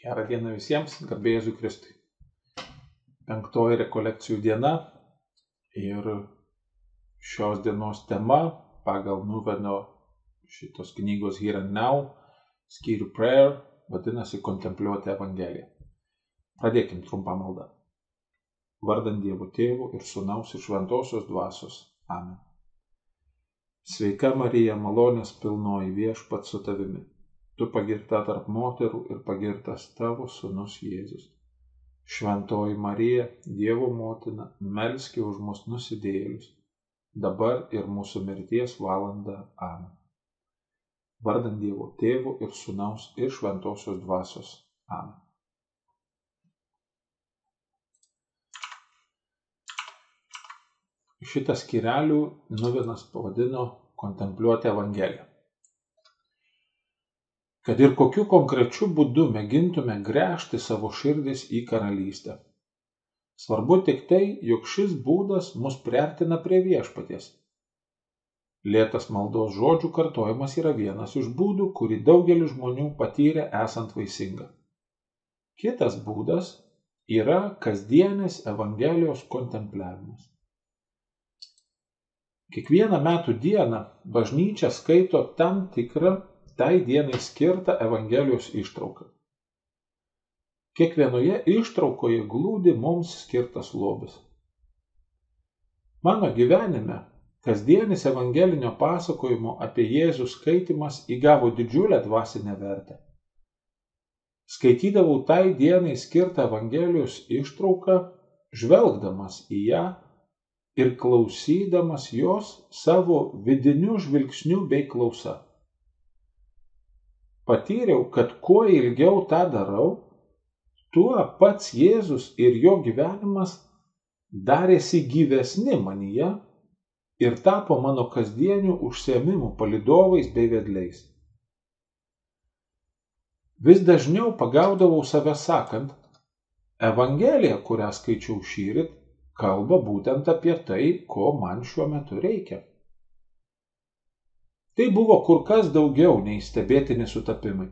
Gerą dieną visiems, garbė Jėzui Kristui. 5 rekolekcijų diena ir šios dienos tema pagal Nuvenio šitos knygos Here and Now skyrių Prayer vadinasi kontempliuoti Evangeliją. Pradėkim trumpą maldą. Vardant Dievo Tėvo ir Sūnaus ir Šventosios Dvasios. Amen. Sveika Marija, malonės pilnoji, Viešpats su tavimi. Tu pagirta tarp moterų ir pagirtas tavo Sūnus Jėzus. Šventoji Marija, Dievo motina, melski už mus nusidėjėlius, dabar ir mūsų mirties valanda. Amen. Vardant Dievo Tėvo ir Sūnaus ir Šventosios Dvasios. Amen. Šitą skyrelių Nuvenas pavadino kontempliuoti Evangeliją. Kad ir kokiu konkrečiu būdu mėgintume gręžti savo širdis į karalystę. Svarbu tik tai, jog šis būdas mus priartina prie Viešpaties. Lėtas maldos žodžių kartojimas yra vienas iš būdų, kurį daugelis žmonių patyrė esant vaisinga. Kitas būdas yra kasdienis Evangelijos kontempliavimas. Kiekvieną metų dieną bažnyčia skaito tam tikrą tai dienai skirtą Evangelijos ištrauką. Kiekvienoje ištraukoje glūdi mums skirtas lobis. Mano gyvenime kasdienis evangelinio pasakojimo apie Jėzų skaitimas įgavo didžiulę dvasinę vertę. Skaitydavau tai dienai skirtą Evangelijos ištrauką, žvelgdamas į ją ir klausydamas jos savo vidiniu žvilgsniu bei klausa. Patyriau, kad kuo ilgiau tą darau, tuo pats Jėzus ir jo gyvenimas darėsi gyvesni manyje ir tapo mano kasdienių užsiėmimų palydovais bei vedliais. Vis dažniau pagaudavau save sakant, Evangelija, kurią skaičiau šįryt, kalba būtent apie tai, ko man šiuo metu reikia. Tai buvo kur kas daugiau nei stebėtini sutapimai.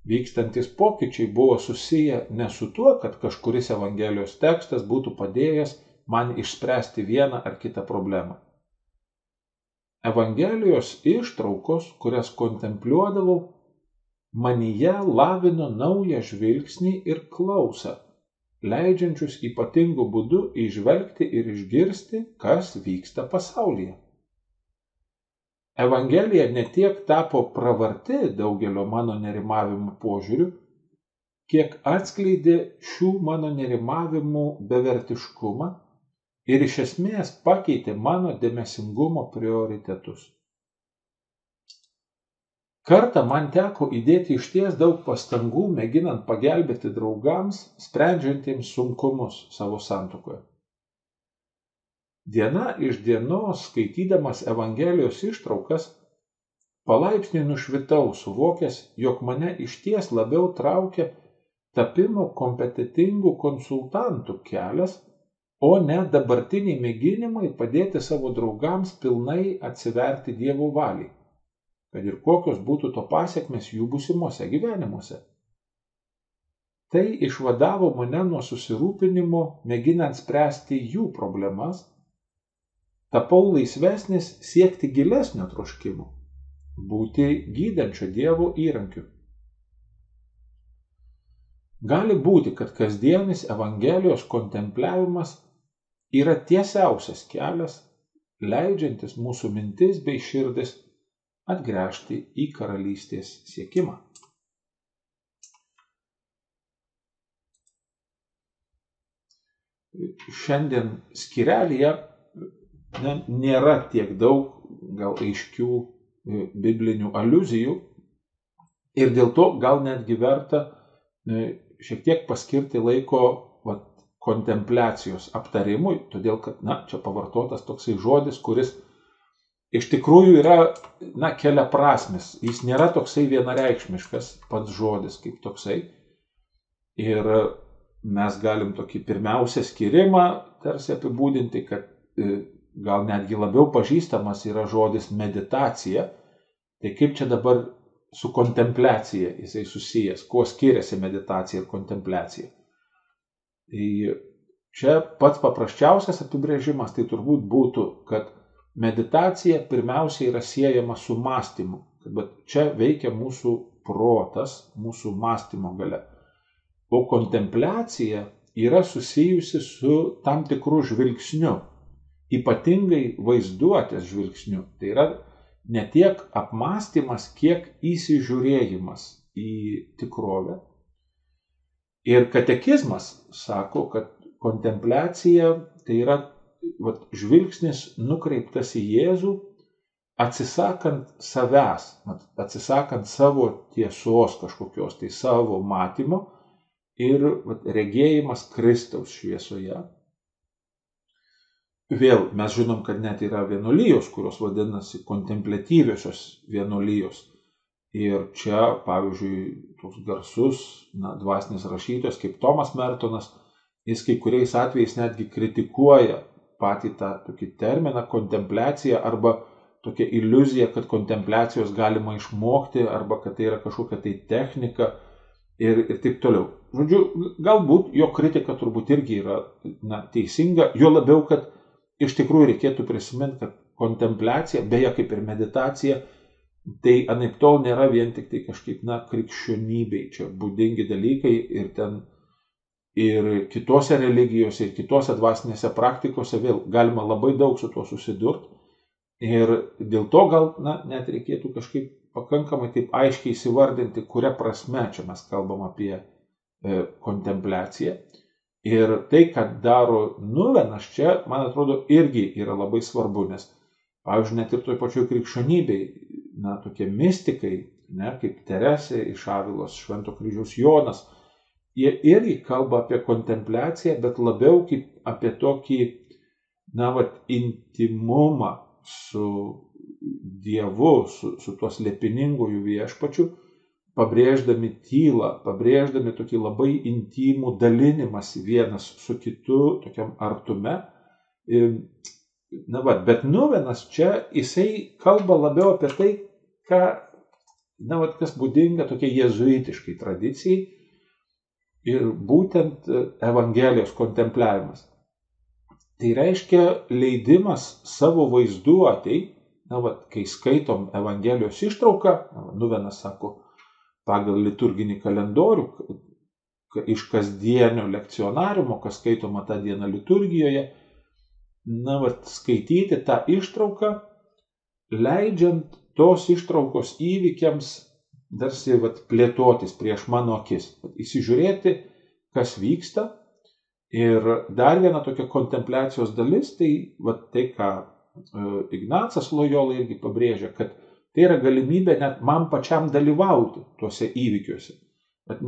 Vykstantis pokyčiai buvo susiję ne su tuo, kad kažkuris Evangelijos tekstas būtų padėjęs man išspręsti vieną ar kitą problemą. Evangelijos ištraukos, kurias kontempliuodavau, manyje lavino naują žvilgsnį ir klausą, leidžiančius ypatingų būdų įžvelgti ir išgirsti, kas vyksta pasaulyje. Evangelija ne tiek tapo pravarti daugelio mano nerimavimų požiūrių, kiek atskleidė šių mano nerimavimų bevertiškumą ir iš esmės pakeitė mano dėmesingumo prioritetus. Kartą man teko įdėti išties daug pastangų, mėginant pagelbėti draugams, sprendžiantiems sunkumus savo santuokoje. Diena iš dienos, skaitydamas Evangelijos ištraukas, palaipsniui nušvitau, suvokęs, jog mane išties labiau traukia tapimo kompetentingų konsultantų kelias, o ne dabartiniai mėginimai padėti savo draugams pilnai atsiverti Dievo valiai, kad ir kokios būtų to pasekmės jų būsimuose gyvenimuose. Tai išvadavo mane nuo susirūpinimo, mėginant spręsti jų problemas. Tapau laisvesnis siekti gilesnio troškimo, būti gydančio Dievo įrankiu. Gali būti, kad kasdienis Evangelijos kontempliavimas yra tiesiausias kelias, leidžiantis mūsų mintis bei širdis atgręžti į karalystės siekimą. Šiandien skyrelyje nėra tiek daug gal aiškių biblinių aliuzijų ir dėl to gal netgi verta šiek tiek paskirti laiko kontempliacijos aptarimui, todėl kad, čia pavartotas toksai žodis, kuris iš tikrųjų yra, keliaprasmis. Jis nėra toksai vienareikšmiškas pats žodis kaip toksai. Ir mes galim tokį pirmiausią skyrimą tarsi apibūdinti, kad gal netgi labiau pažįstamas yra žodis meditacija. Tai kaip čia dabar su kontempliacija jisai susijęs, kuo skiriasi meditacija ir kontempliacija. Tai čia pats paprasčiausias apibrėžimas tai turbūt būtų, kad meditacija pirmiausia yra siejama su mąstymu. Bet čia veikia mūsų protas, mūsų mąstymo galia. O kontempliacija yra susijusi su tam tikru žvilgsniu, ypatingai vaizduotės žvilgsniu. Tai yra ne tiek apmąstymas, kiek įsižiūrėjimas į tikrovę. Ir katekizmas sako, kad kontempliacija tai yra žvilgsnis nukreiptas į Jėzų, atsisakant savęs, atsisakant savo tiesos kažkokios, tai savo matymo ir regėjimas Kristaus šviesoje. Vėl mes žinom, kad net yra vienuolijos, kurios vadinasi kontempliatyviosios vienuolijos. Ir čia, pavyzdžiui, toks garsus dvasinis rašytojas kaip Tomas Mertonas, jis kai kuriais atvejais netgi kritikuoja patį tą tokį terminą kontempliacija arba tokia iliuzija, kad kontempliacijos galima išmokti arba kad tai yra kažkokia tai technika ir taip toliau. Žodžiu, galbūt jo kritika turbūt irgi yra teisinga, jo labiau, kad iš tikrųjų reikėtų prisiminti, kad kontempliacija, beje kaip ir meditacija, tai anaiptol nėra vien tik tai kažkaip krikščionybei čia būdingi dalykai ir ten ir kitose religijose ir kitose dvasinėse praktikose vėl galima labai daug su tuo susidurti. Ir dėl to gal net reikėtų kažkaip pakankamai taip aiškiai įsivardinti, kuria prasme čia mes kalbam apie kontempliaciją. Ir tai, kad daro Nuvenas čia, man atrodo, irgi yra labai svarbu, nes, pavyzdžiui, net ir toj pačioj krikščionybei, tokie mistikai, kaip Teresė iš Avilos, Švento kryžiaus Jonas, jie irgi kalba apie kontempliaciją, bet labiau kaip apie tokį, intimumą su Dievu, su tuo slėpiningųjų viešpačiu, pabrėždami tylą, pabrėždami tokį labai intimų dalinimąsi vienas su kitu, tokiam artume. Bet Nuvenas čia, jisai kalba labiau apie tai, kas būdinga tokia jėzuitiškai tradicijai ir būtent Evangelijos kontempliavimas. Tai reiškia leidimas savo vaizduotei, kai skaitom Evangelijos ištrauką, Nuvenas sako, pagal liturginį kalendorių, iš kasdienio lekcionariumo, kas skaitoma tą dieną liturgijoje, skaityti tą ištrauką, leidžiant tos ištraukos įvykiams tarsi plėtotis prieš mano akis, įsižiūrėti, kas vyksta. Ir dar viena tokia kontempliacijos dalis, tai ką Ignacas Lojola irgi pabrėžia, kad tai yra galimybė net man pačiam dalyvauti tuose įvykiuose.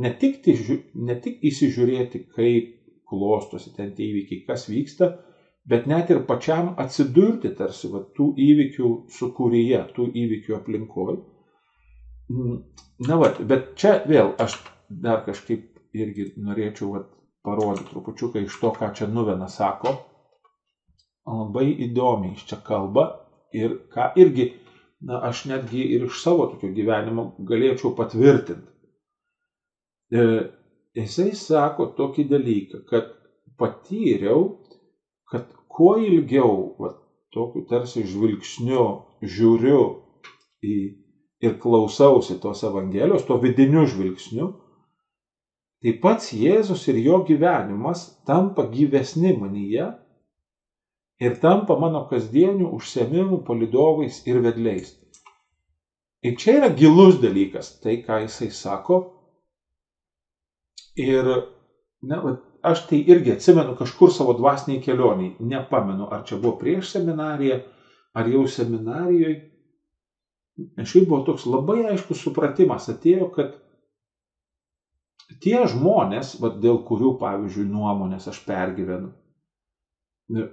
Ne tik įsižiūrėti, kaip klostosi ten tie įvykiai, kas vyksta, bet net ir pačiam atsidurti tarsi tų įvykių sūkuryje, tų įvykių aplinkoje. Bet čia vėl aš dar kažkaip irgi norėčiau parodyti trupučiuką iš to, ką čia Nuvenas sako. Labai įdomiai iš čia kalba ir ką irgi aš netgi ir iš savo tokio gyvenimo galėčiau patvirtinti. Jisai sako tokį dalyką, kad patyriau, kad kuo ilgiau tokiu tarsi žvilgsniu žiūriu ir klausausi tos Evangelijos, to vidiniu žvilgsniu, tai pats Jėzus ir jo gyvenimas tampa gyvesni manyje ir tampa mano kasdienių užsiėmimų palydovais ir vedliais. Ir čia yra gilus dalykas, tai ką jisai sako. Ir aš tai irgi atsimenu kažkur savo dvasiniai kelioniai, nepamenu, ar čia buvo prieš seminariją, ar jau seminarijoje. Šiaip buvo toks labai aiškus supratimas, atėjo, kad tie žmonės, dėl kurių, pavyzdžiui, nuomonės aš pergyvenu,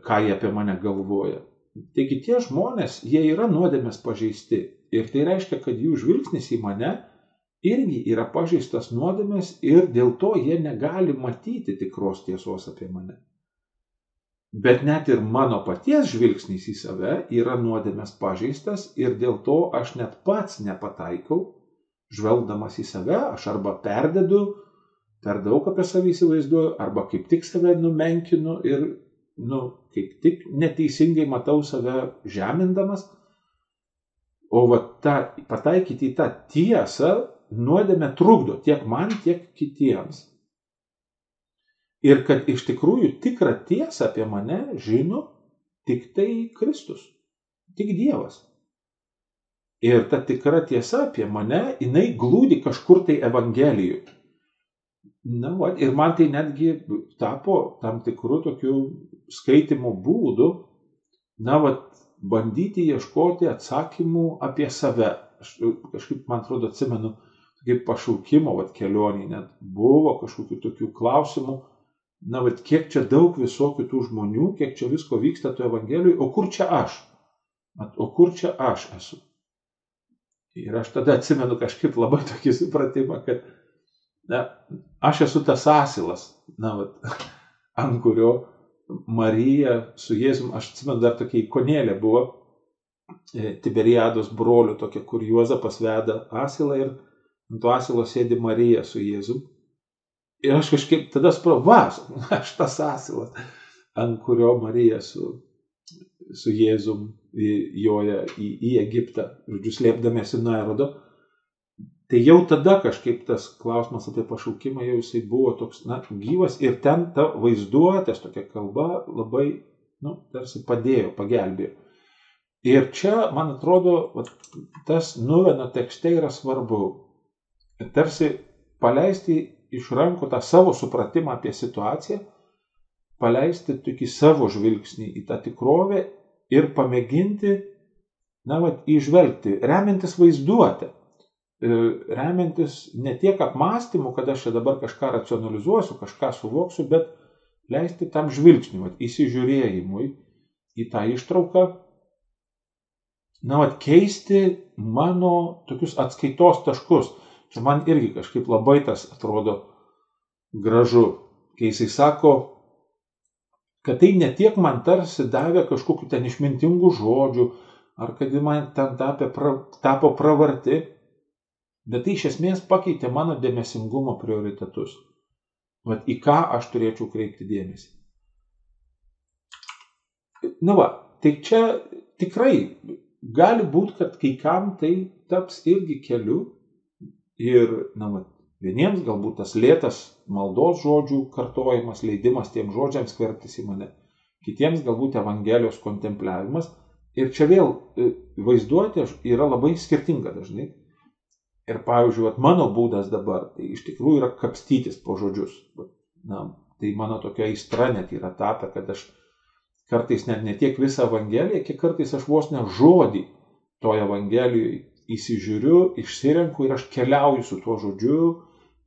ką jie apie mane galvoja. Taigi tie žmonės, jie yra nuodėmės pažeisti. Ir tai reiškia, kad jų žvilgsnis į mane irgi yra pažeistas nuodėmės ir dėl to jie negali matyti tikros tiesos apie mane. Bet net ir mano paties žvilgsnis į save yra nuodėmės pažeistas ir dėl to aš net pats nepataikau žvelgdamas į save, aš arba perdedu, per daug apie save įsivaizduoju, arba kaip tik save numenkinu ir, kaip tik neteisingai matau save žemindamas. O pataikyti į tą tiesą nuodėmė trukdo tiek man, tiek kitiems. Ir kad iš tikrųjų tikrą tiesą apie mane žino tik tai Kristus, tik Dievas. Ir ta tikra tiesa apie mane, jinai glūdi kažkur tai Evangelijoje. Ir man tai netgi tapo tam tikrų tokių skaitimo būdų, bandyti ieškoti atsakymų apie save. Aš kažkaip, man atrodo, atsimenu, kaip pašaukimo kelionį net buvo kažkokių tokių klausimų. Kiek čia daug visokių tų žmonių, kiek čia visko vyksta toje Evangelijoje, o kur čia aš? O kur čia aš esu? Ir aš tada atsimenu kažkaip labai tokį supratimą, kad aš esu tas asilas, ant kurio Marija su Jėzum, aš atsimenu, dar tokia ikonėlė buvo, Tiberiados brolių tokia, kur Juozapas veda asilą ir ant to asilo sėdi Marija su Jėzum. Ir aš kažkaip tada aš tas asilas, ant kurio Marija su Jėzum joja į Egiptą, slėpdamiesi nuo Erodo. Tai jau tada kažkaip tas klausimas apie pašaukimą jau jisai buvo toks, gyvas ir ten ta vaizduotės tokia kalba labai, tarsi padėjo, pagelbėjo. Ir čia, man atrodo, tas Nuveno tekste yra svarbu. Tarsi paleisti iš rankų tą savo supratimą apie situaciją, paleisti tokį savo žvilgsnį į tą tikrovę ir pamėginti, įžvelgti, remiantis vaizduotę, remiantis ne tiek apmąstymu, kad aš čia dabar kažką racionalizuosiu, kažką suvoksiu, bet leisti tam žvilgsniui, įsižiūrėjimui į tą ištrauką, keisti mano tokius atskaitos taškus. Čia man irgi kažkaip labai tas atrodo gražu, kai jisai sako, kad tai ne tiek man tarsi davė kažkokių ten išmintingų žodžių, ar kad man ten tapo pravarti, bet tai iš esmės pakeitė mano dėmesingumo prioritetus. Į ką aš turėčiau kreipti dėmesį. Tai čia tikrai gali būti, kad kai kam tai taps irgi keliu ir, vieniems galbūt tas lėtas maldos žodžių kartojimas, leidimas tiem žodžiams skverbtis į mane, kitiems galbūt Evangelijos kontempliavimas. Ir čia vėl vaizduotė yra labai skirtinga dažnai. Ir pavyzdžiui, mano būdas dabar, tai iš tikrųjų yra kapstytis po žodžius. Tai mano tokia aistra net yra tapę, kad aš kartais net ne tiek visą Evangeliją, kiek kartais aš vos ne žodį toje Evangelijoje įsižiūriu, išsirenku ir aš keliauju su tuo žodžiu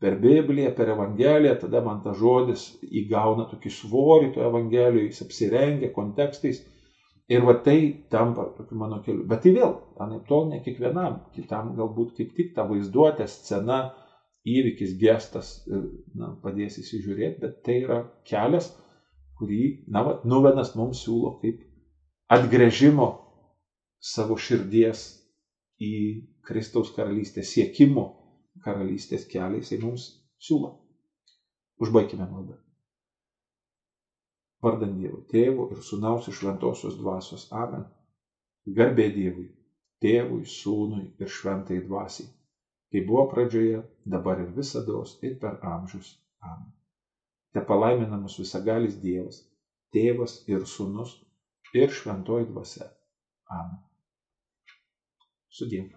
per Bibliją, per Evangeliją, tada man tas žodis įgauna tokį svorį toje Evangelijoje, jis apsirengia kontekstais ir tai tampa tokiu mano keliu. Bet tai vėl, anaiptol ne kiekvienam, kitam galbūt kaip tik ta vaizduotė, scena, įvykis, gestas padės įsižiūrėti, bet tai yra kelias, kurį Nuvenas mums siūlo kaip atgręžimo savo širdies į Kristaus karalystės, siekimo karalystės kelią, jisai mums siūlo. Užbaikime maldą. Vardant Dievo Tėvo ir Sūnaus ir Šventosios Dvasios. Amen. Garbė Dievui, Tėvui, Sūnui ir Šventai Dvasiai, kaip buvo pradžioje, dabar ir visados ir per amžius. Amen. Te palaimina mus visagalis Dievas, Tėvas ir Sūnus ir Šventoji Dvasia. Amen. Sudie.